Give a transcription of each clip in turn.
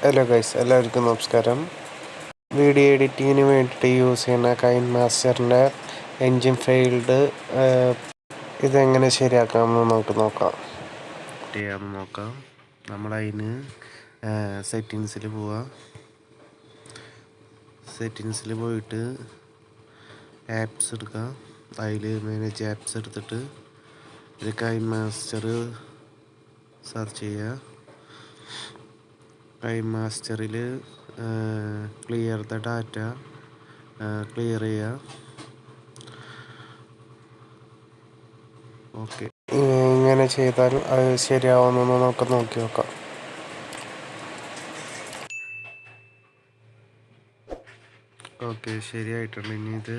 Hello guys, എല്ലാവർക്കും നമസ്കാരം. Video എഡിറ്റിങ്ങിന് വേണ്ടിയിട്ട് യൂസ് ചെയ്യുന്ന കൈൻമാസ്റ്ററിൻ്റെ എൻജിൻ ഫെയിൽഡ് ഇതെങ്ങനെ ശരിയാക്കാമെന്ന് നമുക്ക് നോക്കാം. നമ്മളതിന് സെറ്റിങ്സിൽ പോവുക. സെറ്റിങ്സിൽ പോയിട്ട് ആപ്സ് എടുക്കുക. അതിൽ മാനേജ് ആപ്സ് എടുത്തിട്ട് ഒരു കൈൻമാസ്റ്റർ സെർച്ച് ചെയ്യുക. കൈൻമാസ്റ്ററിൽ ക്ലിയർ ദ ഡാറ്റ ക്ലിയർ ചെയ്യുക. ഓക്കെ, ഇങ്ങനെ ചെയ്താൽ അത് ശരിയാവുമെന്ന് നമുക്ക് നോക്കി നോക്കാം. ഓക്കെ, ശരിയായിട്ടുണ്ട്. ഇനി ഇത്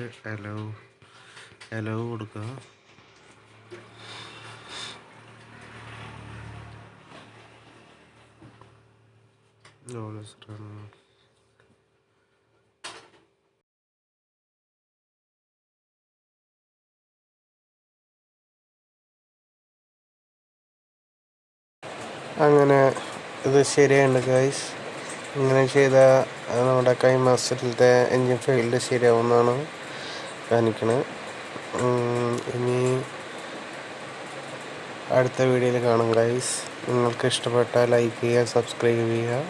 അലോ കൊടുക്കുക. അങ്ങനെ ഇത് ശരിയായിട്ടുണ്ട് ഗൈസ്. ഇങ്ങനെ ചെയ്താൽ നമ്മുടെ കൈൻമാസ്റ്ററിലത്തെ എൻജിൻ ഫെയിൽഡ് ശരിയാവുമെന്നാണ് കാണിക്കണത്. ഇനി അടുത്ത വീഡിയോയിൽ കാണാം ഗൈസ്. നിങ്ങൾക്ക് ഇഷ്ടപ്പെട്ടാൽ ലൈക്ക് ചെയ്യുക, സബ്സ്ക്രൈബ് ചെയ്യുക.